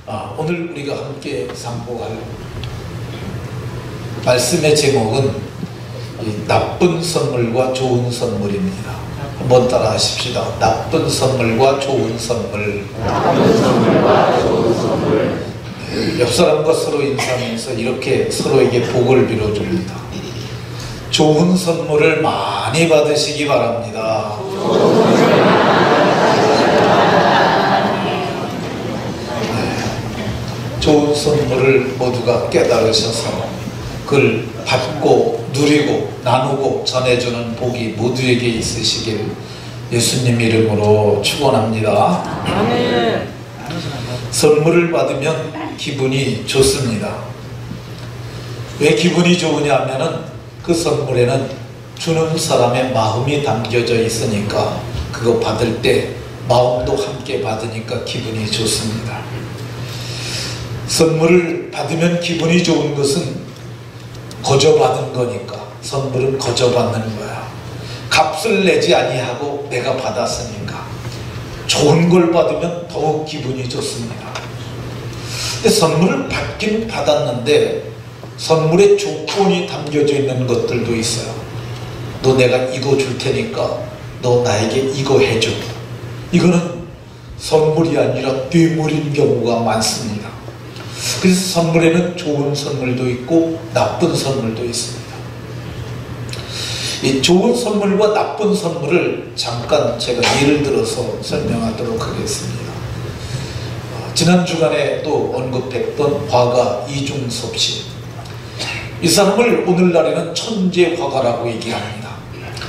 오늘 우리가 함께 상고할 말씀의 제목은 나쁜 선물과 좋은 선물입니다. 한번 따라 하십시다. 나쁜 선물과 좋은 선물. 나쁜 선물과 좋은 선물. 옆 사람과 서로 인사하면서 이렇게 서로에게 복을 빌어줍니다. 좋은 선물을 많이 받으시기 바랍니다. 좋은 선물을 모두가 깨달으셔서 그걸 받고 누리고 나누고 전해주는 복이 모두에게 있으시길 예수님 이름으로 축원합니다. 아멘. 선물을 받으면 기분이 좋습니다. 왜 기분이 좋으냐 하면은 그 선물에는 주는 사람의 마음이 담겨져 있으니까 그거 받을 때 마음도 함께 받으니까 기분이 좋습니다. 선물을 받으면 기분이 좋은 것은 거저받은 거니까. 선물은 거저받는 거야. 값을 내지 아니하고 내가 받았으니까 좋은 걸 받으면 더욱 기분이 좋습니다. 근데 선물을 받긴 받았는데 선물에 조건이 담겨져 있는 것들도 있어요. 너 내가 이거 줄 테니까 너 나에게 이거 해줘. 이거는 선물이 아니라 뇌물인 경우가 많습니다. 그래서 선물에는 좋은 선물도 있고 나쁜 선물도 있습니다. 이 좋은 선물과 나쁜 선물을 잠깐 제가 예를 들어서 설명하도록 하겠습니다. 지난 주간에 또 언급했던 화가 이중섭 씨. 이 사람을 오늘날에는 천재 화가라고 얘기합니다.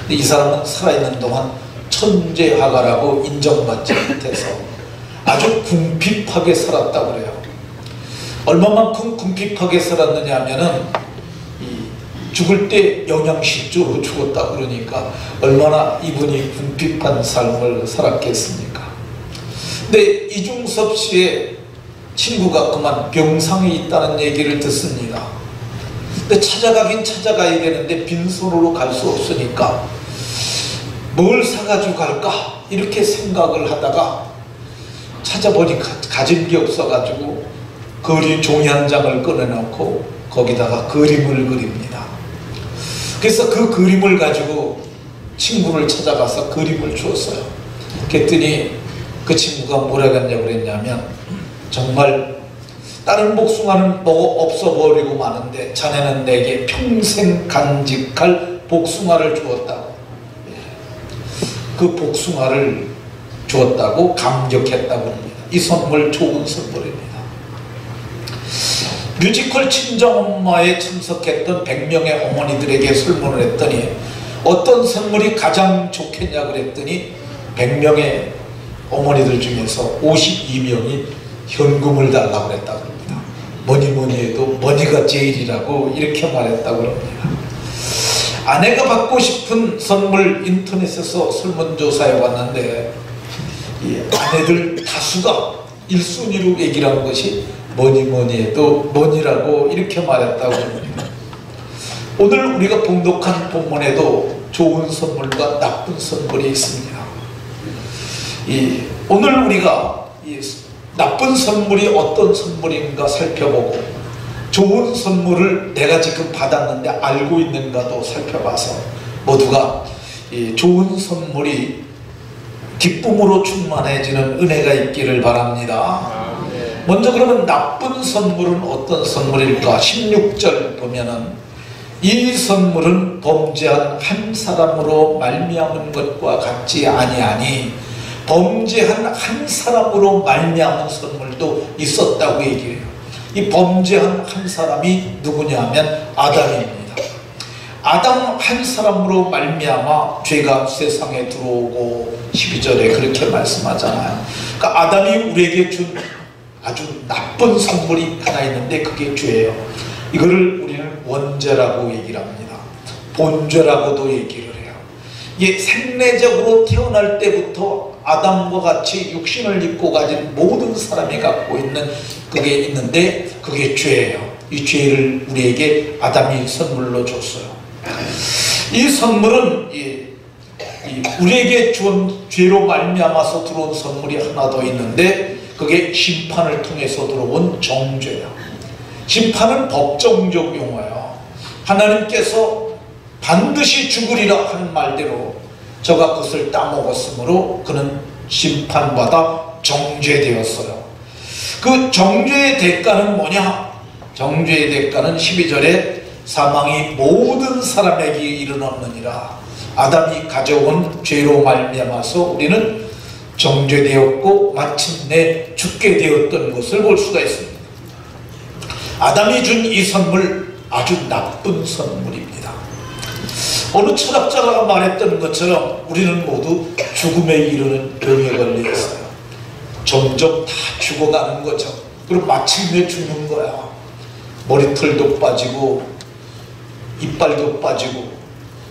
근데 이 사람은 살아있는 동안 천재 화가라고 인정받지 못해서 아주 궁핍하게 살았다고 그래요. 얼마만큼 궁핍하게 살았느냐 하면은 죽을 때 영양실조로 죽었다 그러니까 얼마나 이분이 궁핍한 삶을 살았겠습니까? 근데 이중섭 씨의 친구가 그만 병상에 있다는 얘기를 듣습니다. 근데 찾아가긴 찾아가야 되는데 빈손으로 갈 수 없으니까 뭘 사가지고 갈까? 이렇게 생각을 하다가 찾아보니까 가진 게 없어가지고 그림 종이 한 장을 꺼내놓고 거기다가 그림을 그립니다. 그래서 그 그림을 가지고 친구를 찾아가서 그림을 주었어요. 그랬더니 그 친구가 뭐라 그랬냐면 정말 다른 복숭아는 먹어 없어버리고 마는데 자네는 내게 평생 간직할 복숭아를 주었다고. 그 복숭아를 주었다고 감격했다고 합니다. 이 선물 좋은 선물입니다. 뮤지컬 친정엄마에 참석했던 100명의 어머니들에게 설문을 했더니 어떤 선물이 가장 좋겠냐 그랬더니 100명의 어머니들 중에서 52명이 현금을 달라고 그랬다고 합니다. 뭐니 해도 머니가 제일이라고 이렇게 말했다고 합니다. 아내가 받고 싶은 선물 인터넷에서 설문조사해 봤는데 이 아내들 다수가 1순위로 얘기를 한 것이 뭐니 해도 뭐니라고 이렇게 말했다고 합니다. 오늘 우리가 봉독한 본문에도 좋은 선물과 나쁜 선물이 있습니다. 오늘 우리가 나쁜 선물이 어떤 선물인가 살펴보고 좋은 선물을 내가 지금 받았는데 알고 있는가도 살펴봐서 모두가 좋은 선물이 기쁨으로 충만해지는 은혜가 있기를 바랍니다. 먼저 그러면 나쁜 선물은 어떤 선물일까? 16절 보면은 이 선물은 범죄한 한 사람으로 말미암은 것과 같지 아니하니 범죄한 한 사람으로 말미암은 선물도 있었다고 얘기해요. 이 범죄한 한 사람이 누구냐 하면 아담입니다. 아담 한 사람으로 말미암아 죄가 세상에 들어오고 12절에 그렇게 말씀하잖아요. 그러니까 아담이 우리에게 준 아주 나쁜 선물이 하나 있는데 그게 죄예요. 이거를 우리는 원죄라고 얘기를 합니다. 본죄라고도 얘기를 해요. 이게 생내적으로 태어날 때부터 아담과 같이 육신을 입고 가진 모든 사람이 갖고 있는 그게 있는데 그게 죄예요. 이 죄를 우리에게 아담이 선물로 줬어요. 이 선물은 우리에게 준 죄로 말미암아서 들어온 선물이 하나 더 있는데 그게 심판을 통해서 들어온 정죄야. 심판은 법정적 용어예요. 하나님께서 반드시 죽으리라 하는 말대로 저가 그것을 따먹었으므로 그는 심판받아 정죄되었어요. 그 정죄의 대가는 뭐냐? 정죄의 대가는 12절에 사망이 모든 사람에게 이르렀느니라. 아담이 가져온 죄로 말미암아서 우리는 정죄되었고 마침내 죽게 되었던 것을 볼 수가 있습니다. 아담이 준 이 선물 아주 나쁜 선물입니다. 어느 철학자가 말했던 것처럼 우리는 모두 죽음에 이르는 병에 걸려 있어요. 점점 다 죽어가는 거죠. 그럼 마침내 죽는 거야. 머리털도 빠지고 이빨도 빠지고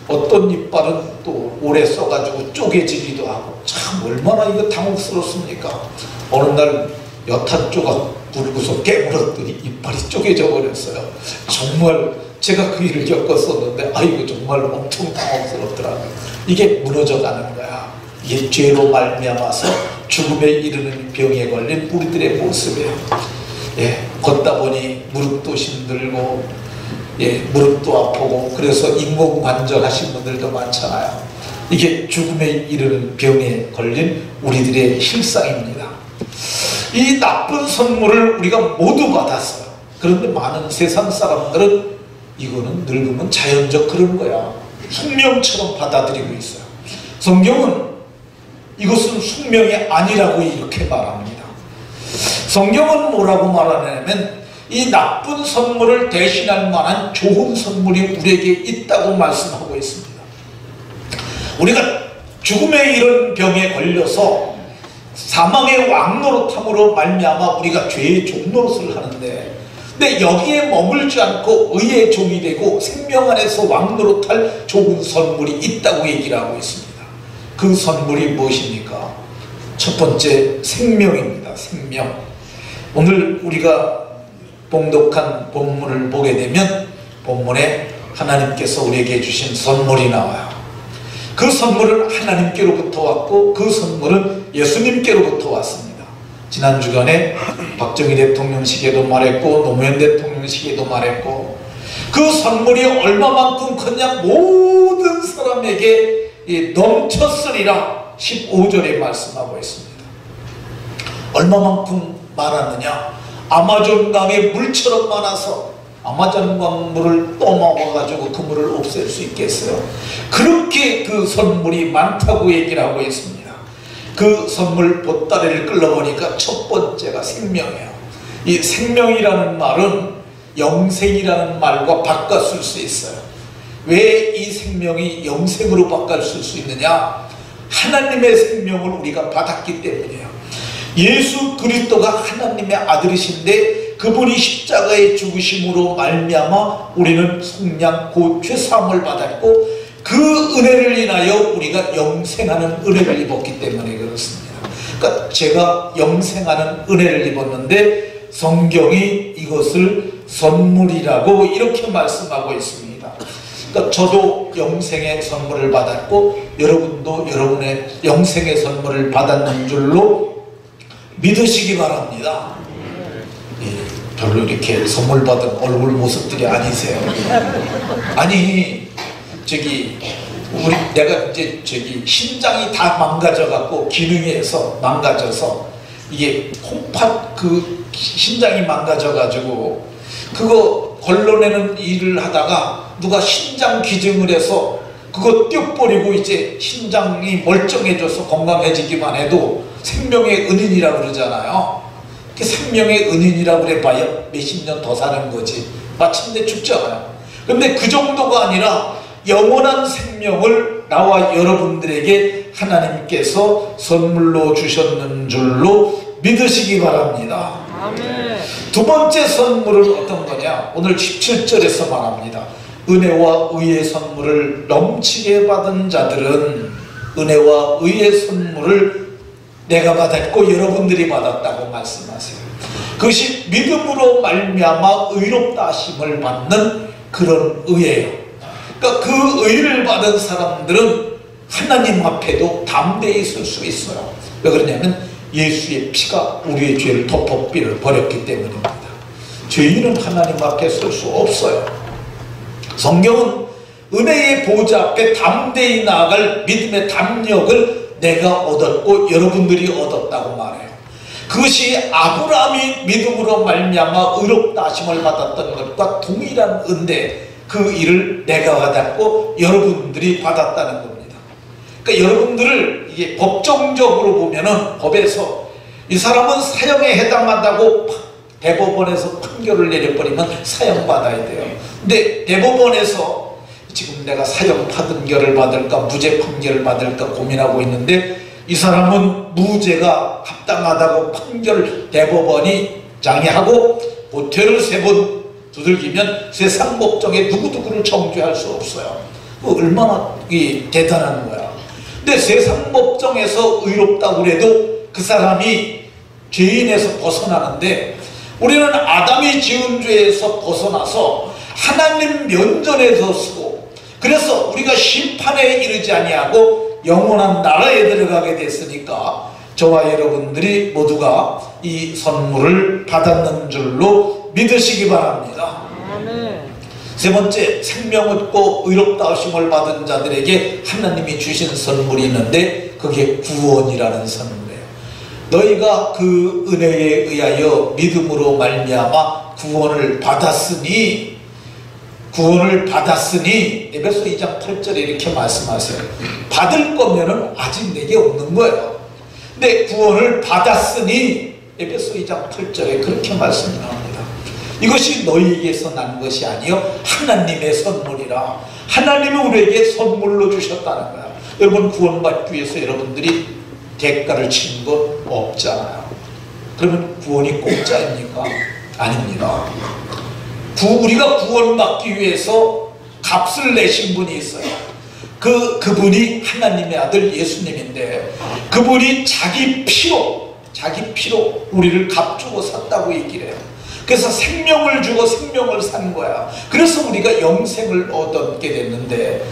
어떤 이빨은 또 오래 써가지고 쪼개지기도 하고 참 얼마나 이거 당혹스럽습니까? 어느 날 여탄 조각 불고서 깨물었더니 이빨이 쪼개져 버렸어요. 정말 제가 그 일을 겪었었는데 아이고 정말 엄청 당혹스럽더라고요. 이게 무너져가는 거야. 이게 죄로 말미암아서 죽음에 이르는 병에 걸린 우리들의 모습이에요. 예, 걷다 보니 무릎도 힘들고 예, 무릎도 아프고 그래서 인공관절 하신 분들도 많잖아요. 이게 죽음에 이르는 병에 걸린 우리들의 실상입니다. 이 나쁜 선물을 우리가 모두 받았어요. 그런데 많은 세상 사람들은 이거는 늙으면 자연적 그런 거야. 숙명처럼 받아들이고 있어요. 성경은 이것은 숙명이 아니라고 이렇게 말합니다. 성경은 뭐라고 말하냐면 이 나쁜 선물을 대신할 만한 좋은 선물이 우리에게 있다고 말씀하고 있습니다. 우리가 죽음의 이런 병에 걸려서 사망의 왕노릇함으로 말미암아 우리가 죄의 종노릇을 하는데, 근데 여기에 머물지 않고 의의 종이 되고 생명 안에서 왕노릇할 좋은 선물이 있다고 얘기를 하고 있습니다. 그 선물이 무엇입니까? 첫 번째 생명입니다. 생명. 오늘 우리가 봉독한 본문을 보게 되면 본문에 하나님께서 우리에게 주신 선물이 나와요. 그 선물은 하나님께로부터 왔고 그 선물은 예수님께로부터 왔습니다. 지난 주간에 박정희 대통령 시기에도 말했고 노무현 대통령 시기에도 말했고 그 선물이 얼마만큼 컸냐? 모든 사람에게 넘쳤으리라 15절에 말씀하고 있습니다. 얼마만큼 많았느냐? 아마존 강에 물처럼 많아서 아마존 강물을 떠먹어가지고 그 물을 없앨 수 있겠어요? 그렇게 그 선물이 많다고 얘기를 하고 있습니다. 그 선물 보따리를 끌어보니까 첫 번째가 생명이에요. 이 생명이라는 말은 영생이라는 말과 바꿨을 수 있어요. 왜 이 생명이 영생으로 바꿨을 수 있느냐? 하나님의 생명을 우리가 받았기 때문이에요. 예수 그리스도가 하나님의 아들이신데 그분이 십자가의 죽으심으로 말미암아 우리는 속량 곧 죄사함을 받았고 그 은혜를 인하여 우리가 영생하는 은혜를 입었기 때문에 그렇습니다. 그러니까 제가 영생하는 은혜를 입었는데 성경이 이것을 선물이라고 이렇게 말씀하고 있습니다. 그러니까 저도 영생의 선물을 받았고 여러분도 여러분의 영생의 선물을 받았는 줄로 믿으시기 바랍니다. 예, 별로 이렇게 선물 받은 얼굴 모습들이 아니세요. 아니 내가 이제 신장이 다 망가져갖고 기능에서 망가져서 이게 콩팥 그 신장이 망가져가지고 그거 걸러내는 일을 하다가 누가 신장 기증을 해서 그거 떼어버리고 이제 신장이 멀쩡해져서 건강해지기만 해도 생명의 은인이라고 그러잖아요. 생명의 은인이라고 그래봐야 몇십 년 더 사는 거지 마침내 죽잖아요. 근데 그 정도가 아니라 영원한 생명을 나와 여러분들에게 하나님께서 선물로 주셨는 줄로 믿으시기 바랍니다. 아멘. 두 번째 선물은 어떤 거냐? 오늘 17절에서 말합니다. 은혜와 의의 선물을 넘치게 받은 자들은 은혜와 의의 선물을 내가 받았고 여러분들이 받았다고 말씀하세요. 그것이 믿음으로 말미암아 의롭다 하심을 받는 그런 의예요. 그러니까 그 의를 받은 사람들은 하나님 앞에도 담대히 설 수 있어요. 왜 그러냐면 예수의 피가 우리의 죄를 덮어버렸기 때문입니다. 죄인은 하나님 앞에 설 수 없어요. 성경은 은혜의 보좌 앞에 담대히 나아갈 믿음의 담력을 내가 얻었고 여러분들이 얻었다고 말해요. 그것이 아브라함이 믿음으로 말미암아 의롭다 하심을 받았던 것과 동일한 은혜, 그 일을 내가 받았고 여러분들이 받았다는 겁니다. 그러니까 여러분들을 이게 법정적으로 보면은 법에서 이 사람은 사형에 해당한다고 대법원에서 판결을 내려버리면 사형받아야 돼요. 근데 대법원에서 지금 내가 사형 판결을 받을까 무죄 판결을 받을까 고민하고 있는데 이 사람은 무죄가 합당하다고 판결 대법원이 장의하고 모태를 3번 두들기면 세상 법정에 누구누구를 정죄할 수 없어요. 얼마나 대단한 거야. 근데 세상 법정에서 의롭다고 그래도 그 사람이 죄인에서 벗어나는데 우리는 아담이 지은 죄에서 벗어나서 하나님 면전에서 서고 그래서 우리가 심판에 이르지 아니하고 영원한 나라에 들어가게 됐으니까 저와 여러분들이 모두가 이 선물을 받았는 줄로 믿으시기 바랍니다. 세 번째, 생명 얻고 의롭다 하심을 받은 자들에게 하나님이 주신 선물이 있는데 그게 구원이라는 선물이에요. 너희가 그 은혜에 의하여 믿음으로 말미암아 구원을 받았으니 에베소 2장 8절에 이렇게 말씀하세요. 받을 거면은 아직 내게 없는 거예요. 근데 구원을 받았으니 에베소 2장 8절에 그렇게 말씀합니다. 이것이 너희에게서 난 것이 아니요 하나님의 선물이라. 하나님이 우리에게 선물로 주셨다는 거야. 여러분 구원받기 위해서 여러분들이 대가를 치는 것 없잖아요. 그러면 구원이 공짜입니까? 아닙니다. 우리가 구원받기 위해서 값을 내신 분이 있어요. 그분이 하나님의 아들 예수님인데 그분이 자기 피로 우리를 값주고 샀다고 얘기를 해요. 그래서 생명을 주고 생명을 산 거야. 그래서 우리가 영생을 얻게 됐는데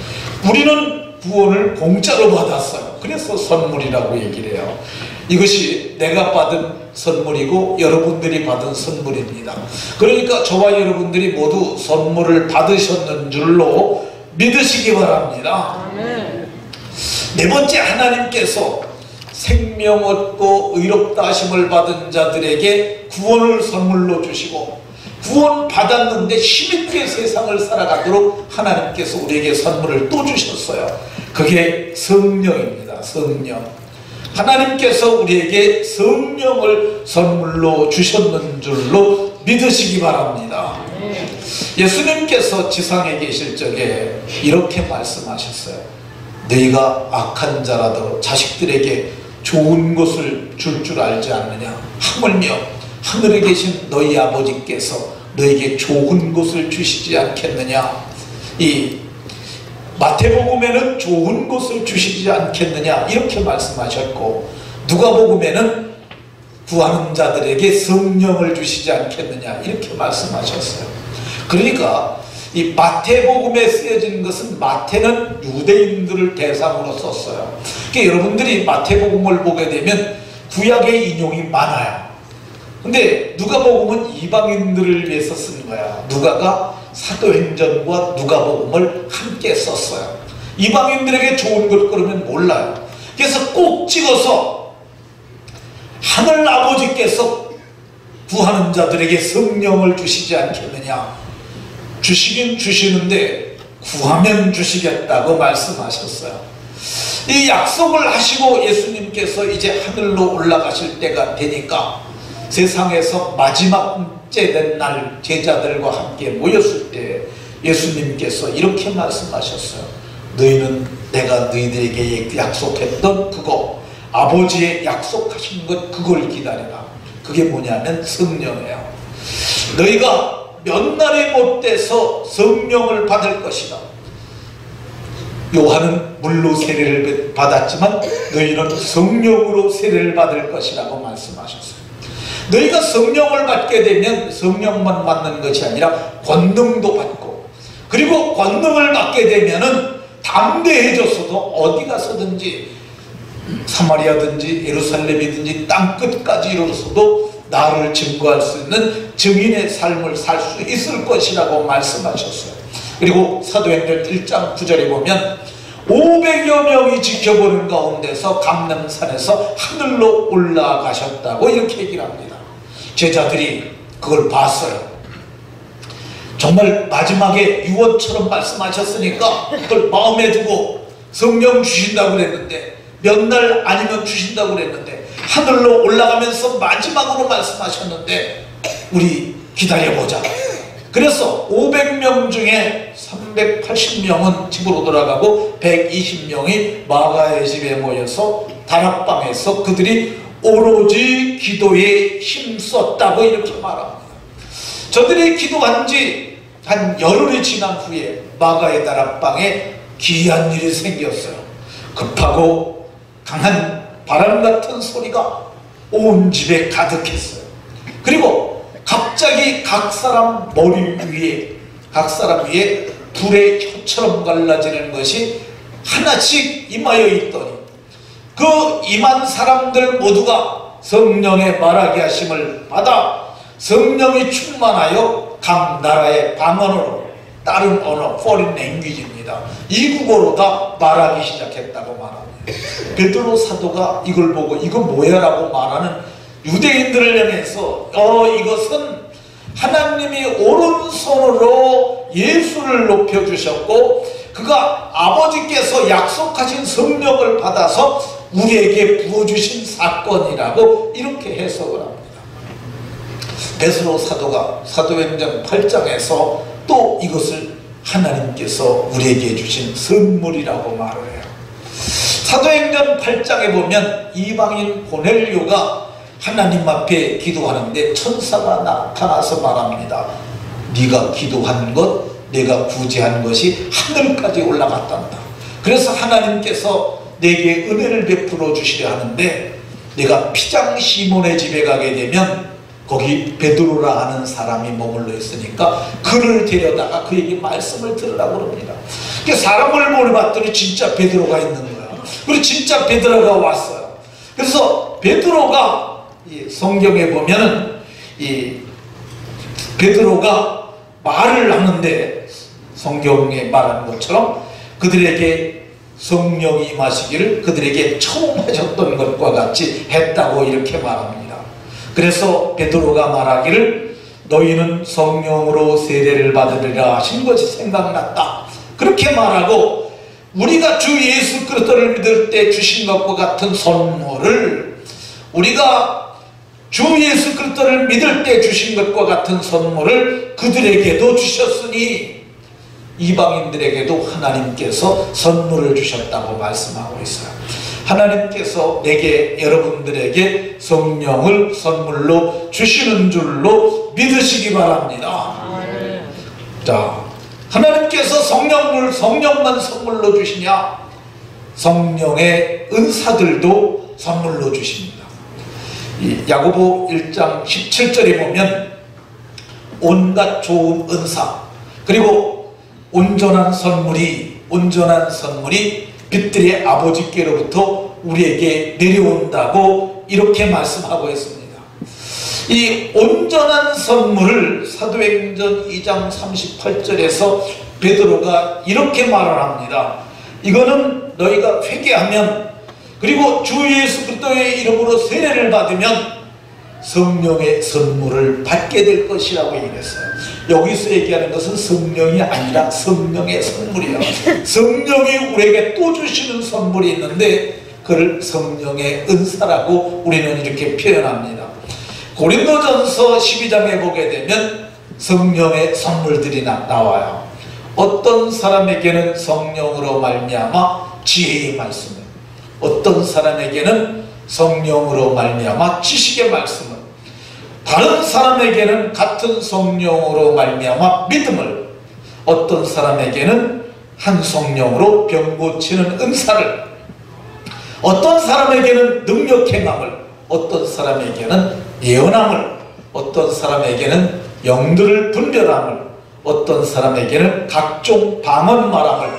우리는 구원을 공짜로 받았어요. 그래서 선물이라고 얘기를 해요. 이것이 내가 받은 선물이고 여러분들이 받은 선물입니다. 그러니까 저와 여러분들이 모두 선물을 받으셨는 줄로 믿으시기 바랍니다. 네 번째, 하나님께서 생명 얻고 의롭다 하심을 받은 자들에게 구원을 선물로 주시고 구원 받았는데 힘있게 세상을 살아가도록 하나님께서 우리에게 선물을 또 주셨어요. 그게 성령입니다. 성령. 하나님께서 우리에게 성령을 선물로 주셨는 줄로 믿으시기 바랍니다. 예수님께서 지상에 계실 적에 이렇게 말씀하셨어요. 너희가 악한 자라도 자식들에게 좋은 것을 줄 알지 않느냐. 하물며 하늘에 계신 너희 아버지께서 너에게 좋은 것을 주시지 않겠느냐. 이 마태복음에는 좋은 것을 주시지 않겠느냐 이렇게 말씀하셨고 누가복음에는 구하는 자들에게 성령을 주시지 않겠느냐 이렇게 말씀하셨어요. 그러니까 이 마태복음에 쓰여진 것은 마태는 유대인들을 대상으로 썼어요. 그러니까 여러분들이 마태복음을 보게 되면 구약의 인용이 많아요. 근데 누가복음은 이방인들을 위해서 쓴 거야. 누가가 사도행전과 누가복음을 함께 썼어요. 이방인들에게 좋은 걸 그러면 몰라요. 그래서 꼭 찍어서 하늘 아버지께서 구하는 자들에게 성령을 주시지 않겠느냐. 주시긴 주시는데 구하면 주시겠다고 말씀하셨어요. 이 약속을 하시고 예수님께서 이제 하늘로 올라가실 때가 되니까 세상에서 마지막째 된 날 제자들과 함께 모였을 때 예수님께서 이렇게 말씀하셨어요. 너희는 내가 너희들에게 약속했던 그거, 아버지의 약속하신 것 그걸 기다려라. 그게 뭐냐면 성령이에요. 너희가 몇 날이 못 돼서 성령을 받을 것이다. 요한은 물로 세례를 받았지만 너희는 성령으로 세례를 받을 것이라고 말씀하셨어요. 너희가 성령을 받게 되면 성령만 받는 것이 아니라 권능도 받고, 그리고 권능을 받게 되면은 담대해져서도 어디 가서든지 사마리아든지 예루살렘이든지 땅끝까지 이르러서도 나를 증거할 수 있는 증인의 삶을 살 수 있을 것이라고 말씀하셨어요. 그리고 사도행전 1장 9절에 보면 500여 명이 지켜보는 가운데서 감람산에서 하늘로 올라가셨다고 이렇게 얘기를 합니다. 제자들이 그걸 봤어요. 정말 마지막에 유언처럼 말씀하셨으니까 그걸 마음에 두고 성령 주신다고 그랬는데, 몇 날 아니면 주신다고 그랬는데, 하늘로 올라가면서 마지막으로 말씀하셨는데 우리 기다려보자. 그래서 500명 중에 380명은 집으로 돌아가고 120명이 마가의 집에 모여서 다락방에서 그들이 오로지 기도에 힘썼다고 이렇게 말합니다. 저들이 기도한 지 한 열흘이 지난 후에 마가의 다락방에 기이한 일이 생겼어요. 급하고 강한 바람 같은 소리가 온 집에 가득했어요. 그리고 갑자기 각 사람 머리 위에, 각 사람 위에 불의 혀처럼 갈라지는 것이 하나씩 임하여 있더니 그 임한 사람들 모두가 성령의 말하게 하심을 받아 성령이 충만하여 각 나라의 방언으로, 다른 언어, foreign language입니다. 이국어로 다 말하기 시작했다고 말합니다. 베드로 사도가 이걸 보고 이거 뭐야 라고 말하는 유대인들을 향해서 이것은 하나님이 오른손으로 예수를 높여주셨고 그가 아버지께서 약속하신 성령을 받아서 우리에게 부어주신 사건이라고 이렇게 해석을 합니다. 베드로 사도가 사도행전 8장에서 또 이것을 하나님께서 우리에게 주신 선물이라고 말을 해요. 사도행전 8장에 보면 이방인 고넬료가 하나님 앞에 기도하는데 천사가 나타나서 말합니다. 네가 기도한 것, 내가 구제한 것이 하늘까지 올라갔단다. 그래서 하나님께서 내게 은혜를 베풀어 주시려 하는데 내가 피장 시몬의 집에 가게 되면 거기 베드로라 하는 사람이 머물러 있으니까 그를 데려다가 그에게 말씀을 들으라고 그럽니다. 사람을 보내봤더니 진짜 베드로가 있는 거야. 그리고 진짜 베드로가 왔어요. 그래서 베드로가 성경에 보면은 베드로가 말을 하는데 성경에 말하는 것처럼 그들에게 성령이 임하시기를 그들에게 처음 하셨던 것과 같이 했다고 이렇게 말합니다. 그래서 베드로가 말하기를 너희는 성령으로 세례를 받으리라 하신 것이 생각났다. 그렇게 말하고 우리가 주 예수 그리스도를 믿을 때 주신 것과 같은 선물을, 우리가 주 예수 그리스도를 믿을 때 주신 것과 같은 선물을 그들에게도 주셨으니 이방인들에게도 하나님께서 선물을 주셨다고 말씀하고 있어요. 하나님께서 내게, 여러분들에게 성령을 선물로 주시는 줄로 믿으시기 바랍니다. 자, 하나님께서 성령만 선물로 주시냐? 성령의 은사들도 선물로 주십니다. 야고보 1장 17절에 보면 온갖 좋은 은사 그리고 온전한 선물이 빛들의 아버지께로부터 우리에게 내려온다고 이렇게 말씀하고 있습니다. 이 온전한 선물을 사도행전 2장 38절에서 베드로가 이렇게 말을 합니다. 이거는 너희가 회개하면 그리고 주 예수 그리스도의 이름으로 세례를 받으면 성령의 선물을 받게 될 것이라고 얘기했어요. 여기서 얘기하는 것은 성령이 아니라 성령의 선물이에요. 성령이 우리에게 또 주시는 선물이 있는데 그걸 성령의 은사라고 우리는 이렇게 표현합니다. 고린도전서 12장에 보게 되면 성령의 선물들이 나와요. 어떤 사람에게는 성령으로 말미암아 지혜의 말씀을, 어떤 사람에게는 성령으로 말미암아 지식의 말씀을, 다른 사람에게는 같은 성령으로 말미암아 믿음을, 어떤 사람에게는 한 성령으로 병 고치는 은사를, 어떤 사람에게는 능력 행함을, 어떤 사람에게는 예언함을, 어떤 사람에게는 영들을 분별함을, 어떤 사람에게는 각종 방언 말함을,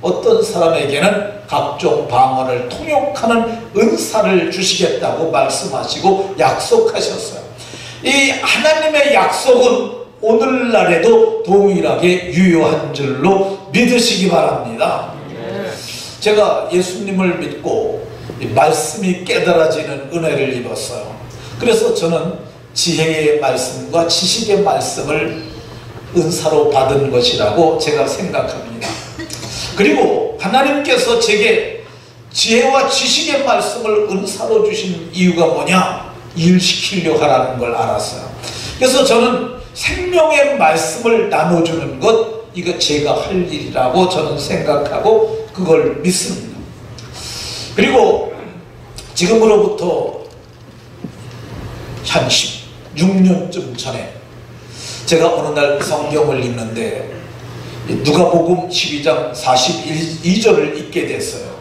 어떤 사람에게는 각종 방언을 통역하는 은사를 주시겠다고 말씀하시고 약속하셨어요. 이 하나님의 약속은 오늘날에도 동일하게 유효한 줄로 믿으시기 바랍니다. 제가 예수님을 믿고 말씀이 깨달아지는 은혜를 입었어요. 그래서 저는 지혜의 말씀과 지식의 말씀을 은사로 받은 것이라고 제가 생각합니다. 그리고 하나님께서 제게 지혜와 지식의 말씀을 은사로 주신 이유가 뭐냐? 일시키려 하라는 걸 알았어요. 그래서 저는 생명의 말씀을 나눠주는 것, 이거 제가 할 일이라고 저는 생각하고 그걸 믿습니다. 그리고 지금으로부터 한 16년쯤 전에 제가 어느 날 성경을 읽는데 누가복음 12장 42절을 읽게 됐어요.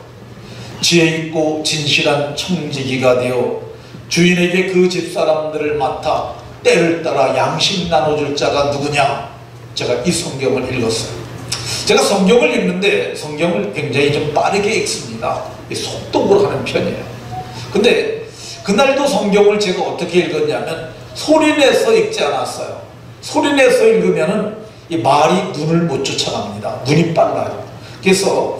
지혜 있고 진실한 청지기가 되어 주인에게 그 집사람들을 맡아 때를 따라 양식 나눠줄 자가 누구냐? 제가 이 성경을 읽었어요. 제가 성경을 읽는데 성경을 굉장히 좀 빠르게 읽습니다. 속독을 하는 편이에요. 근데 그날도 성경을 제가 어떻게 읽었냐면 소리내서 읽지 않았어요. 소리내서 읽으면은 이 말이 눈을 못 쫓아갑니다. 눈이 빨라요. 그래서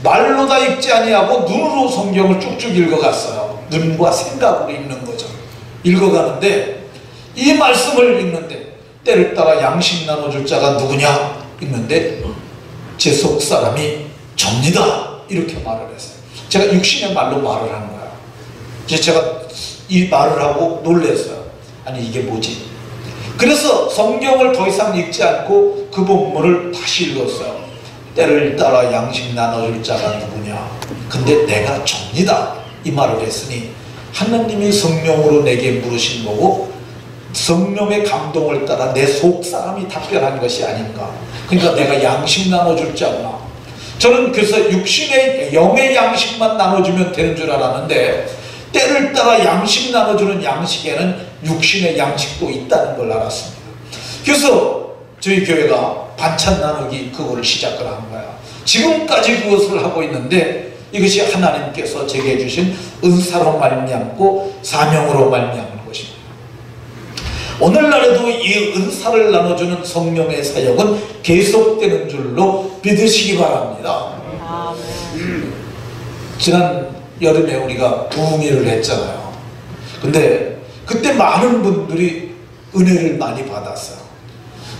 말로 다 읽지 아니하고 눈으로 성경을 쭉쭉 읽어갔어요. 눈과 생각으로 읽는 거죠. 읽어가는데 이 말씀을 읽는데 때를 따라 양식 나눠줄 자가 누구냐 읽는데 제 속 사람이 접니다 이렇게 말을 했어요. 제가 육신의 말로 말을 한 거야. 제가 이 말을 하고 놀랐어요. 아니 이게 뭐지? 그래서 성경을 더 이상 읽지 않고 그 본문을 다시 읽었어요. 때를 따라 양식 나눠줄 자가 누구냐? 근데 내가 접니다 이 말을 했으니 하나님이 성령으로 내게 물으신 거고 성령의 감동을 따라 내 속 사람이 답변한 것이 아닌가. 그러니까 내가 양식 나눠줄 자구나. 저는 그래서 육신의 영의 양식만 나눠주면 되는 줄 알았는데 때를 따라 양식 나눠주는 양식에는 육신의 양식도 있다는 걸 알았습니다. 그래서 저희 교회가 반찬 나누기 그거를 시작을 한 거야. 지금까지 그것을 하고 있는데 이것이 하나님께서 제게 주신 은사로 말미암고 사명으로 말미암은 것입니다. 오늘날에도 이 은사를 나눠주는 성령의 사역은 계속되는 줄로 믿으시기 바랍니다. 지난 여름에 우리가 부흥회를 했잖아요. 근데 그때 많은 분들이 은혜를 많이 받았어요.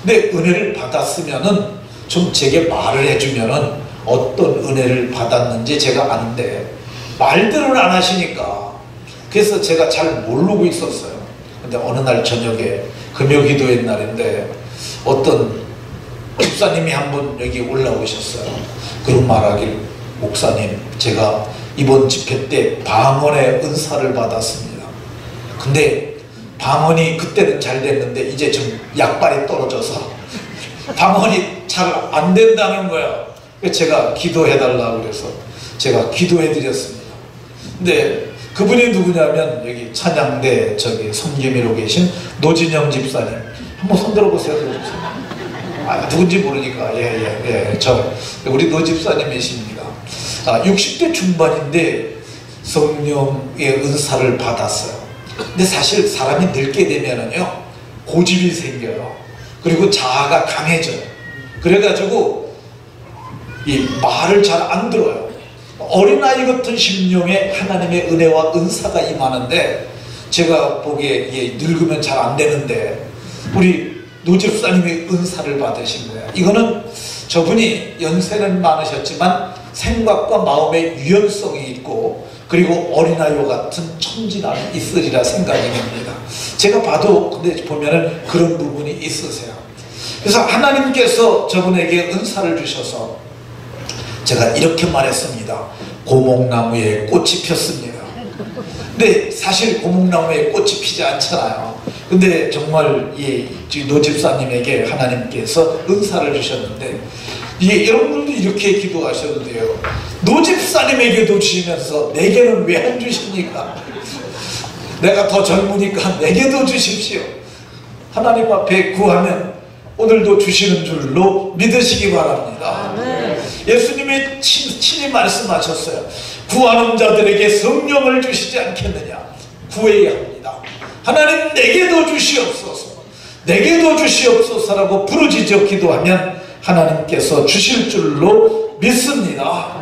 근데 은혜를 받았으면은 좀 제게 말을 해주면은 어떤 은혜를 받았는지 제가 아는데 말들을 안 하시니까 그래서 제가 잘 모르고 있었어요. 근데 어느 날 저녁에 금요기도의 날인데 어떤 집사님이 한 분 여기 올라오셨어요. 그런 말하길 목사님 제가 이번 집회 때 방언의 은사를 받았습니다. 근데 방언이 그때는 잘 됐는데 이제 좀 약발이 떨어져서 방언이 잘 안 된다는 거야. 그래서 제가 기도해달라고 그래서 제가 기도해드렸습니다. 근데 그분이 누구냐면 여기 찬양대 저기 섬기미로 계신 노진영 집사님. 한번 손 들어보세요. 누군지 모르니까 저 우리 노 집사님이십니다. 60대 중반인데 성령의 은사를 받았어요. 근데 사실 사람이 늙게 되면은요 고집이 생겨요. 그리고 자아가 강해져요. 그래가지고 이 말을 잘 안 들어요. 어린아이 같은 심령에 하나님의 은혜와 은사가 임하는데 제가 보기에 늙으면 잘 안 되는데 우리 노집사님이 은사를 받으신 거예요. 이거는 저분이 연세는 많으셨지만 생각과 마음의 유연성이 있고 그리고 어린아이와 같은 천진함이 있으리라 생각이 됩니다. 제가 봐도 근데 보면은 그런 부분이 있으세요. 그래서 하나님께서 저분에게 은사를 주셔서 제가 이렇게 말했습니다. 고목나무에 꽃이 폈습니다. 근데 사실 고목나무에 꽃이 피지 않잖아요. 근데 정말 노 집사님에게 하나님께서 은사를 주셨는데 여러분들도 이렇게 기도하셔도 돼요. 노 집사님에게도 주시면서 내게는 왜 안 주십니까? 내가 더 젊으니까 내게도 주십시오. 하나님 앞에 구하면 오늘도 주시는 줄로 믿으시기 바랍니다. 예수님이 친히 말씀하셨어요. 구하는 자들에게 성령을 주시지 않겠느냐. 구해야 합니다. 하나님 내게도 주시옵소서, 내게도 주시옵소서라고 부르짖어 기도하면 하나님께서 주실 줄로 믿습니다.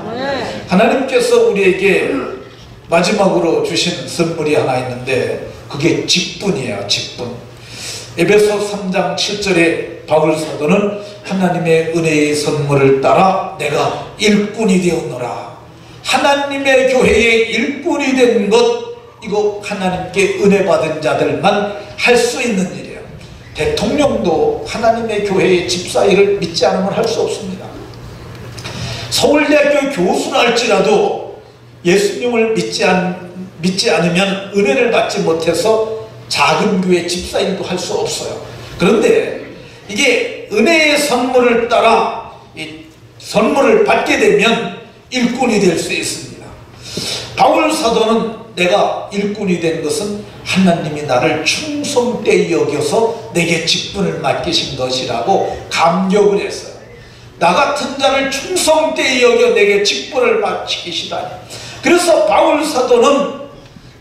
하나님께서 우리에게 마지막으로 주신 선물이 하나 있는데 그게 직분이에요. 직분. 에베소 3장 7절에 바울 사도는 하나님의 은혜의 선물을 따라 내가 일꾼이 되었노라. 하나님의 교회의 일꾼이 된 것, 이거 하나님께 은혜 받은 자들만 할 수 있는 일이에요. 대통령도 하나님의 교회의 집사일을 믿지 않으면 할 수 없습니다. 서울대학교 교수라 할지라도 예수님을 믿지 않으면 은혜를 받지 못해서 작은 교회 집사일도 할 수 없어요. 그런데 이게 은혜의 선물을 따라 이 선물을 받게 되면 일꾼이 될 수 있습니다. 바울 사도는 내가 일꾼이 된 것은 하나님이 나를 충성되이 여겨서 내게 직분을 맡기신 것이라고 감격을 했어요. 나 같은 자를 충성되이 여겨 내게 직분을 맡기시다니. 그래서 바울 사도는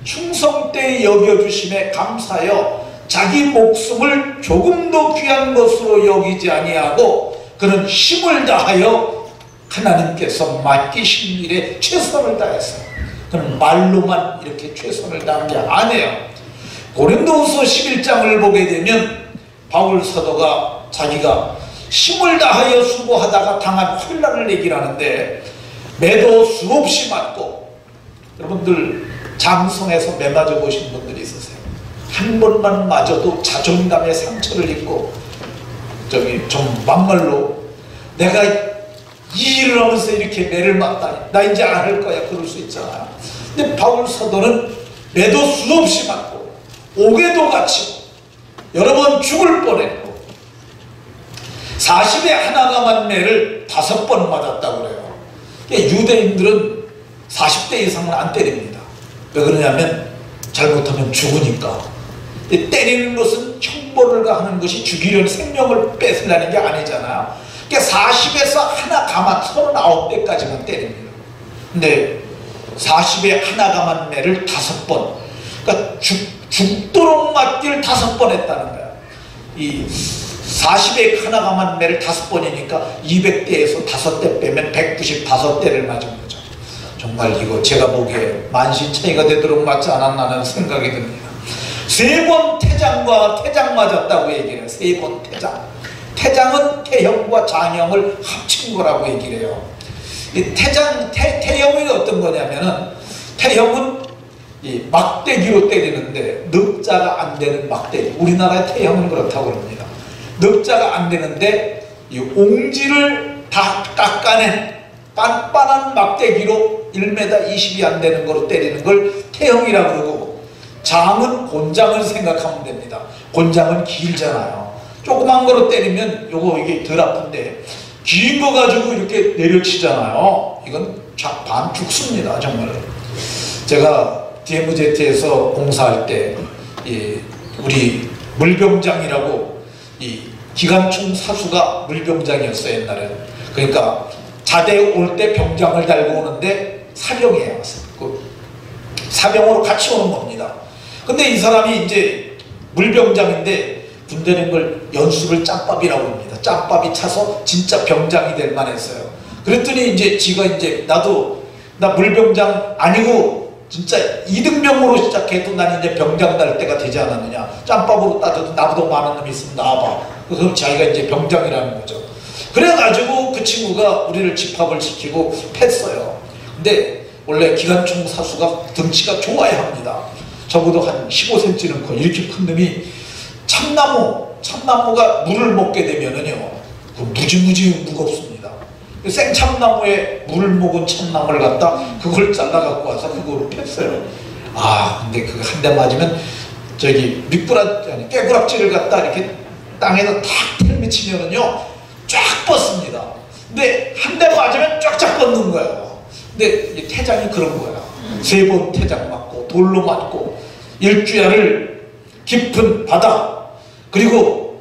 충성되이 여겨주심에 감사하여 자기 목숨을 조금도 귀한 것으로 여기지 아니하고 그는 힘을 다하여 하나님께서 맡기신 일에 최선을 다했어요. 그는 말로만 이렇게 최선을 다한 게 아니에요. 고린도후서 11장을 보게 되면 바울 사도가 자기가 힘을 다하여 수고하다가 당한 환난을 얘기를 하는데 매도 수없이 맞고, 여러분들 장성에서 매 맞아 보신 분들이 있으세요? 한 번만 맞아도 자존감에 상처를 입고 좀 막말로 내가 이 일을 하면서 이렇게 매를 맞다니 나 이제 안 할 거야 그럴 수 있잖아요. 근데 바울 사도는 매도 수없이 맞고 옥에도 갇히고 여러 번 죽을 뻔했고 40에 하나가 만 매를 5번 맞았다고 그래요. 유대인들은 40대 이상은 안 때립니다. 왜 그러냐면 잘못하면 죽으니까. 때리는 것은 형벌을 가하는 것이 죽이려는 생명을 뺏으려는 게 아니잖아요. 그러니까 40에서 하나 가만 39대까지만 때립니다. 근데 40에 하나 가만 매를 5번, 그러니까 죽도록 맞기를 5번 했다는 거야. 이 40에 하나 가만 매를 5번이니까 200대에서 5대 빼면 195대를 맞은 거죠. 정말 이거 제가 보기에 만신 차이가 되도록 맞지 않았나는 생각이 듭니다. 3번 태장과 태장 맞았다고 얘기를 해요. 3번 태장. 태장은 태형과 장형을 합친 거라고 얘기를 해요. 이 태형이 어떤 거냐면은, 태형은 이 막대기로 때리는데 넉자가 안 되는 막대기. 우리나라의 태형은 그렇다고 합니다. 넉자가 안 되는데 이 옹지를 다 깎아낸 빤빤한 막대기로 1m 20이 안 되는 거로 때리는 걸 태형이라고 그러고, 장은 곤장을 생각하면 됩니다. 곤장은 길잖아요. 조그만 거로 때리면 요거 이게 덜 아픈데 긴 거 가지고 이렇게 내려치잖아요. 이건 반 죽습니다. 정말. 제가 DMZ에서 공사할 때 우리 물병장이라고 이 기관총 사수가 물병장이었어요. 옛날에. 그러니까 자대 올 때 병장을 달고 오는데 사병이에요. 사병으로 같이 오는 겁니다. 근데 이 사람이 이제 물병장인데 군대는 걸 연수를 짬밥이라고 합니다. 짬밥이 차서 진짜 병장이 될 만했어요. 그랬더니 이제 지가 이제 나 물병장 아니고 진짜 2등병으로 시작해도 난 이제 병장 날 때가 되지 않았느냐. 짬밥으로 따져도 나보다 많은 놈이 있으면 나와봐. 그럼 자기가 이제 병장이라는 거죠. 그래가지고 그 친구가 우리를 집합을 시키고 팼어요. 근데 원래 기관총 사수가 덩치가 좋아야 합니다. 적어도 한 15cm는 커. 이렇게 큰 놈이 참나무가 물을 먹게 되면은요, 그 무지무지 무겁습니다. 생참나무에 물을 먹은 참나무를 갖다 그걸 잘라 갖고 와서 그거로 폈어요. 아, 근데 그거 한 대 맞으면 저기 깨구락지를 갖다 이렇게 땅에다 탁 тэр미치면은요 쫙 뻗습니다. 근데 한 대 맞으면 쫙쫙 뻗는 거예요. 근데 이 태장이 그런 거야. 3번 태장 맞고 돌로 맞고 일주야를 깊은 바다 그리고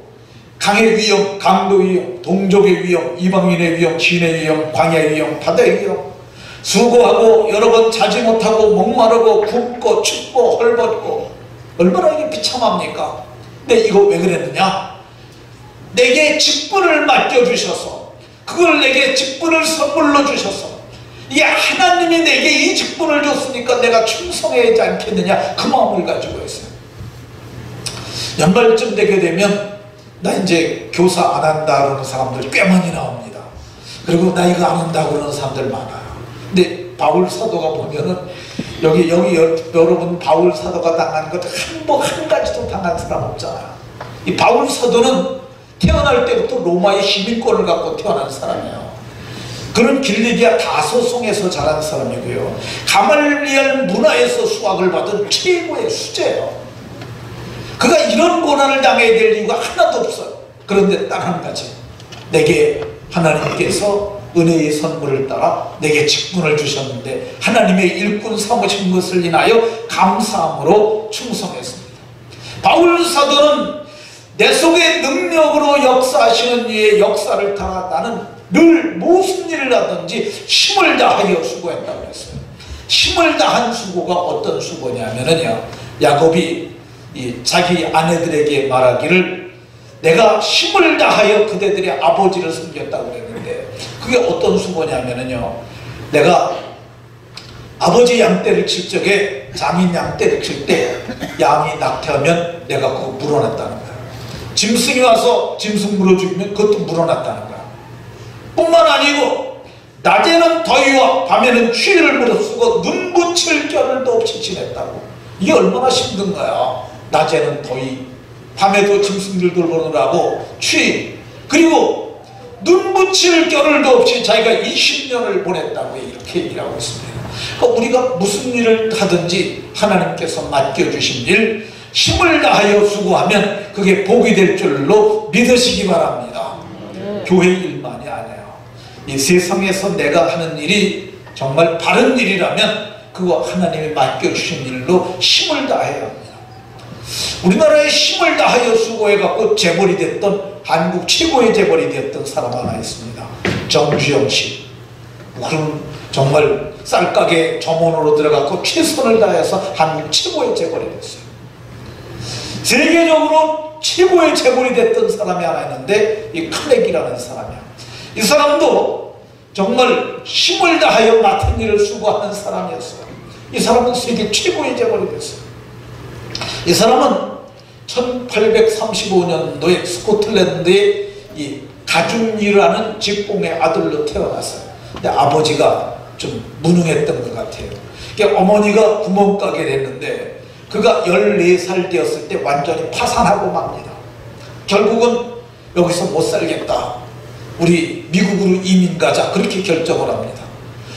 강의 위험, 강도의 위험, 동족의 위험, 이방인의 위험, 지인의 위험, 광야의 위험, 바다의 위험, 수고하고 여러 번 자지 못하고 목마르고 굶고 춥고 헐벗고 얼마나 이게 비참합니까? 근데 이거 왜 그랬느냐? 내게 직분을 맡겨주셔서, 그걸 내게 직분을 선물로 주셔서, 이게 하나님이 내게 이 직분을 줬으니까 내가 충성해야 하지 않겠느냐, 그 마음을 가지고 있어요. 연말쯤 되게 되면 나 이제 교사 안 한다 그러는 사람들 꽤 많이 나옵니다. 그리고 나 이거 안 한다 그러는 사람들 많아요. 근데 바울 사도가 보면은 여기 여러분 바울 사도가 당한 것 한 가지도 당한 사람 없잖아요. 이 바울 사도는 태어날 때부터 로마의 시민권을 갖고 태어난 사람이에요. 그런 길리기아 다소송에서 자란 사람이고요. 가말리엘 문화에서 수학을 받은 최고의 수재예요. 그가 이런 고난을 당해야 될 이유가 하나도 없어요. 그런데 딱 한 가지, 내게 하나님께서 은혜의 선물을 따라 내게 직분을 주셨는데 하나님의 일꾼 삼으신 것을 인하여 감사함으로 충성했습니다. 바울 사도는 내 속에 능력으로 역사하시는 이의 역사를 따라 나는 늘 무슨 일을 하든지 힘을 다하여 수고했다고 했어요. 힘을 다한 수고가 어떤 수고냐면요, 야곱이 자기 아내들에게 말하기를 내가 힘을 다하여 그대들의 아버지를 섬겼다고 그랬는데, 그게 어떤 수고냐면요, 내가 아버지 양떼를 칠 적에 장인 양떼를 칠 때 양이 낙태하면 내가 그거 물어놨다는 거야. 짐승이 와서 짐승 물어 죽이면 그것도 물어놨다는 거야. 뿐만 아니고 낮에는 더위와 밤에는 추위를 무릅쓰고 눈 붙일 겨를도 없이 지냈다고. 이게 얼마나 힘든 거야. 낮에는 더위, 밤에도 짐승들 돌보느라고 추위, 그리고 눈 붙일 겨를도 없이 자기가 20년을 보냈다고 이렇게 얘기를 하고 있습니다. 그러니까 우리가 무슨 일을 하든지 하나님께서 맡겨주신 일, 힘을 다하여 수고하면 그게 복이 될 줄로 믿으시기 바랍니다. 교회 일만이 아니에요. 이 세상에서 내가 하는 일이 정말 바른 일이라면 그거 하나님이 맡겨주신 일로 힘을 다해야 합니다. 우리나라에 힘을 다하여 수고해갖고 재벌이 됐던, 한국 최고의 재벌이 됐던 사람 하나 있습니다. 정주영 씨. 그럼 정말 쌀가게 점원으로 들어가고 최선을 다해서 한국 최고의 재벌이 됐어요. 세계적으로 최고의 재벌이 됐던 사람이 하나 있는데 이 칼렉이라는 사람이야. 이 사람도 정말 힘을 다하여 맡은 일을 수고하는 사람이었어요. 이 사람은 세계 최고의 재벌이 됐어요. 이 사람은 1835년도에 스코틀랜드의 이 가준이라는 직공의 아들로 태어났어요. 근데 아버지가 좀 무능했던 것 같아요. 그러니까 어머니가 구멍가게 됐는데 그가 14살 되었을 때 완전히 파산하고 맙니다. 결국은 여기서 못 살겠다, 우리 미국으로 이민 가자, 그렇게 결정을 합니다.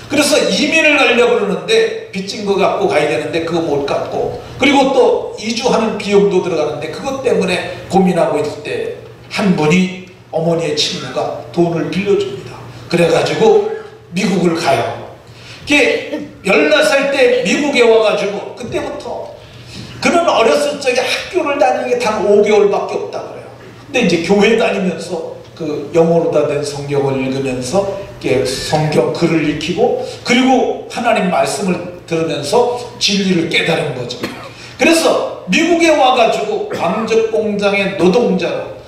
그래서 이민을 가려고 그러는데 빚진 거 갖고 가야 되는데 그거 못 갖고, 그리고 또 이주하는 비용도 들어가는데 그것 때문에 고민하고 있을 때 한 분이, 어머니의 친구가 돈을 빌려줍니다. 그래가지고 미국을 가요. 이게 14살 때 미국에 와가지고 그때부터 그는 어렸을 적에 학교를 다니는 게 단 5개월밖에 없다 그래요. 근데 이제 교회 다니면서 그 영어로 다 된 성경을 읽으면서 성경 글을 익히고, 그리고 하나님 말씀을 들으면서 진리를 깨달은 거죠. 그래서 미국에 와가지고 광적 공장의 노동자로,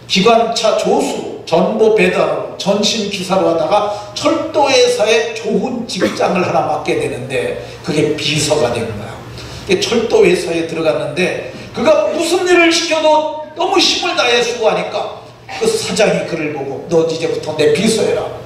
기관차 조수, 전보 배달로, 전신 기사로 하다가 철도회사에 좋은 직장을 하나 맡게 되는데 그게 비서가 된 거야. 철도회사에 들어갔는데 그가 무슨 일을 시켜도 너무 힘을 다해 수고하니까 그 사장이 그를 보고 너 이제부터 내 비서해라.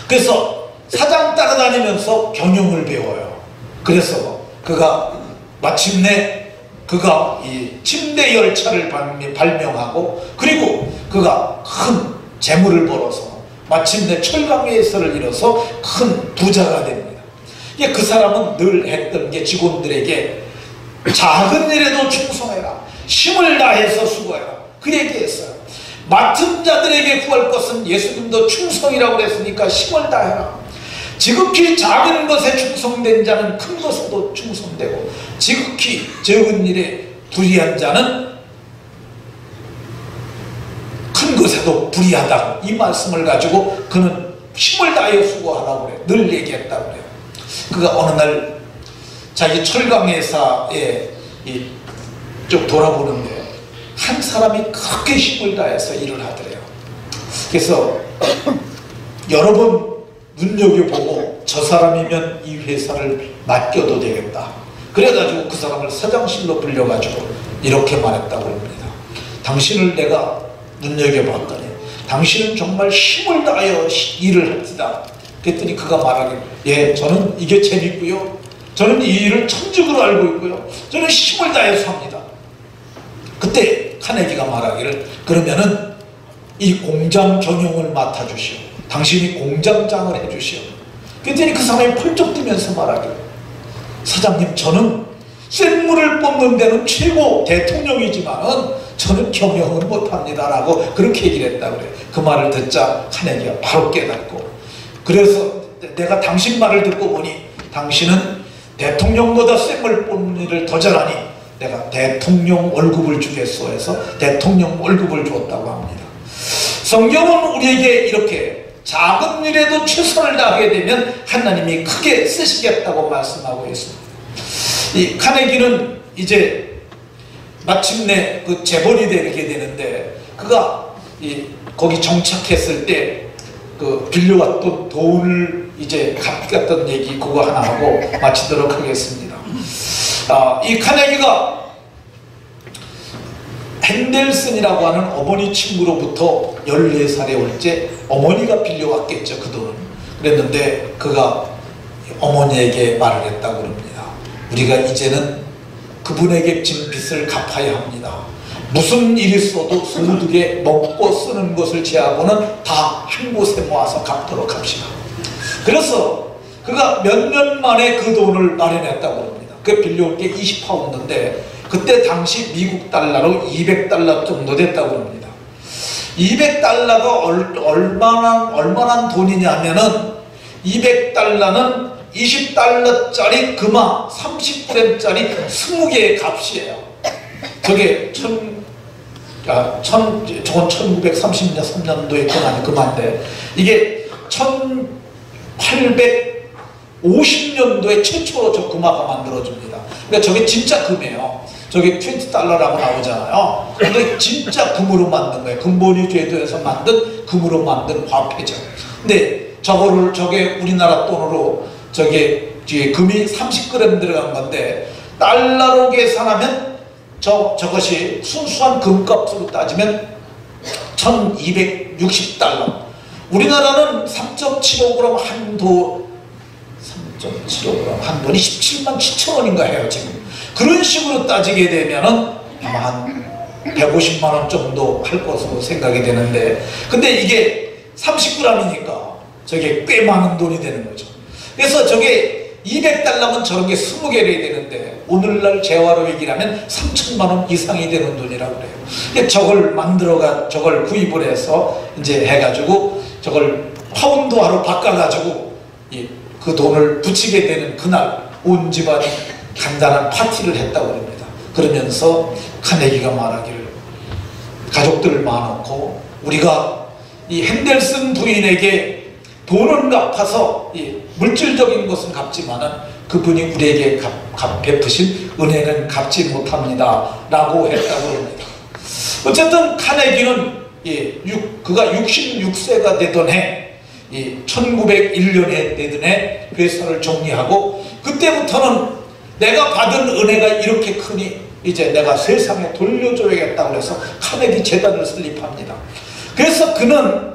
그래서 사장 따라다니면서 경영을 배워요. 그래서 그가 마침내 그가 이 침대 열차를 발명하고, 그리고 그가 큰 재물을 벌어서 마침내 철강회사를 이뤄서 큰 부자가 됩니다. 그 사람은 늘 했던 게 직원들에게 작은 일에도 충성해라, 힘을 다해서 수고해라, 그 얘기했어요. 맡은 자들에게 구할 것은 예수님도 충성이라고 그랬으니까 힘을 다해라. 지극히 작은 것에 충성된 자는 큰 것에도 충성되고, 지극히 적은 일에 불의한 자는 한 것에도 불이하다고 이 말씀을 가지고 그는 힘을 다하여 수고하라고 그래요. 늘 얘기했다고 그래요. 그가 어느 날 자기 철강회사에 좀 돌아보는데 한 사람이 크게 힘을 다해서 일을 하더래요. 그래서 여러 번 눈여겨보고 저 사람이면 이 회사를 맡겨도 되겠다. 그래가지고 그 사람을 사장실로 불려가지고 이렇게 말했다고 합니다. 당신을 내가 눈여겨봤더니 당신은 정말 힘을 다하여 일을 합니다. 그랬더니 그가 말하길, 예, 저는 이게 재밌고요, 저는 이 일을 천직으로 알고 있고요, 저는 힘을 다해서 합니다. 그때 카네기가 말하기를, 그러면은 이 공장 경영을 맡아주시오. 당신이 공장장을 해주시오. 그랬더니 그 사람이 펄쩍 뛰면서 말하기를, 사장님, 저는 쇳물을 뽑는 데는 최고 대통령이지만은 저는 경영은 못합니다 라고 그렇게 얘기를 했다고 그래요. 그 말을 듣자 카네기가 바로 깨닫고, 그래서 내가 당신 말을 듣고 보니 당신은 대통령보다 쇳물 뽑는 일을 더 잘하니 내가 대통령 월급을 주겠소 해서 대통령 월급을 주었다고 합니다. 성경은 우리에게 이렇게 작은 일에도 최선을 다하게 되면 하나님이 크게 쓰시겠다고 말씀하고 있습니다. 이 카네기는 이제 마침내 그 재벌이 되게 되는데, 그가 거기 정착했을 때 그 빌려왔던 돈을 이제 갚았던 얘기 그거 하나 하고 마치도록 하겠습니다. 이 카네기가 핸델슨이라고 하는 어머니 친구로부터 14살에 올 때 어머니가 빌려왔겠죠, 그 돈을. 그랬는데 그가 어머니에게 말을 했다고 합니다. 우리가 이제는 그분에게 진 빚을 갚아야 합니다. 무슨 일이 있어도 소득에 먹고 쓰는 것을 제하고는 다 한 곳에 모아서 갚도록 합시다. 그래서 그가 몇 년 만에 그 돈을 마련했다고 합니다. 그 빌려올 게 20파운드인데 그때 당시 미국 달러로 200달러 정도 됐다고 합니다. 200달러가 얼마나 돈이냐면은 200달러는 20달러짜리 금화 30g짜리 20개의 값이에요. 저게 저건 1933년도에 금한 금화인데 이게 1850년도에 최초로 저 금화가 만들어집니다. 그러니까 저게 진짜 금이에요. 저게 20달러라고 나오잖아요. 근데 진짜 금으로 만든 거예요. 근본이 제도에서 만든 금으로 만든 화폐죠. 근데 저게 우리나라 돈으로 저게 뒤에 금이 30g 들어간 건데 달러로 계산하면 저것이 순수한 금값으로 따지면 1260달러. 우리나라는 3.75g 한도 3.75g 한 돈이 17만 7천 원인가 해요 지금. 그런 식으로 따지게 되면은 아마 한 150만 원 정도 할 것으로 생각이 되는데, 근데 이게 30g이니까 저게 꽤 많은 돈이 되는 거죠. 그래서 저게 200달러면 저런 게 20개를 되는데 오늘날 재화로 얘기하면 3천만 원 이상이 되는 돈이라고 그래요. 저걸 저걸 구입을 해서 이제 해가지고 저걸 파운드화로 바꿔가지고 그 돈을 붙이게 되는 그날 온 집안이 간단한 파티를 했다고 합니다. 그러면서 카네기가 말하기를, 가족들을 모아놓고 우리가 이 핸델슨 부인에게 돈은 갚아서 물질적인 것은 갚지만은 그분이 우리에게 베푸신 은혜는 갚지 못합니다 라고 했다고 합니다. 어쨌든 카네기는 그가 66세가 되던 해 1901년에 되던 해 회사를 정리하고, 그때부터는 내가 받은 은혜가 이렇게 크니 이제 내가 세상에 돌려줘야겠다고 해서 카네기 재단을 설립합니다. 그래서 그는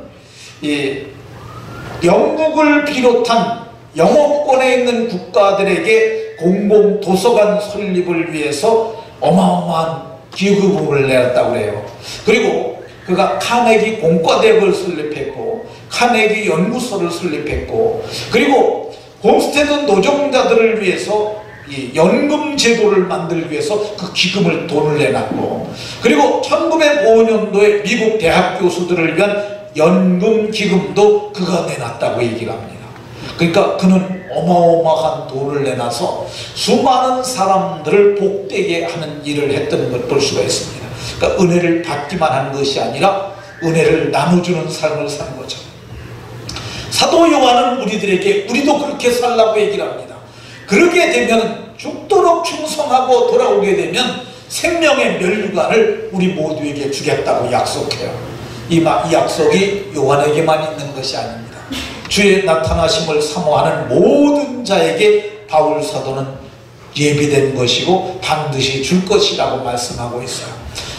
영국을 비롯한 영어권에 있는 국가들에게 공공 도서관 설립을 위해서 어마어마한 기금을 내었다고 해요. 그리고 그가 카네기 공과대학을 설립했고 카네기 연구소를 설립했고, 그리고 홈스테드 노동자들을 위해서 이 연금 제도를 만들기 위해서 그 기금을 돈을 내놨고, 그리고 1905년도에 미국 대학 교수들을 위한 연금 기금도 그가 내놨다고 얘기를 합니다. 그러니까 그는 어마어마한 돈을 내놔서 수많은 사람들을 복되게 하는 일을 했던 걸 볼 수가 있습니다. 그러니까 은혜를 받기만 한 것이 아니라 은혜를 나눠주는 삶을 사는 거죠. 사도 요한은 우리들에게 우리도 그렇게 살라고 얘기를 합니다. 그렇게 되면 죽도록 충성하고 돌아오게 되면 생명의 면류관을 우리 모두에게 주겠다고 약속해요. 이 약속이 요한에게만 있는 것이 아닙니다. 주의 나타나심을 사모하는 모든 자에게 바울 사도는 예비된 것이고 반드시 줄 것이라고 말씀하고 있어요.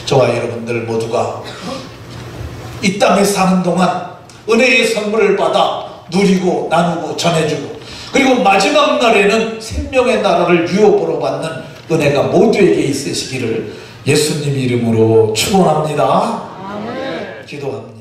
저와 여러분들 모두가 이 땅에 사는 동안 은혜의 선물을 받아 누리고 나누고 전해주고, 그리고 마지막 날에는 생명의 나라를 유업으로 받는 은혜가 모두에게 있으시기를 예수님 이름으로 축원합니다. 아멘. 기도합니다.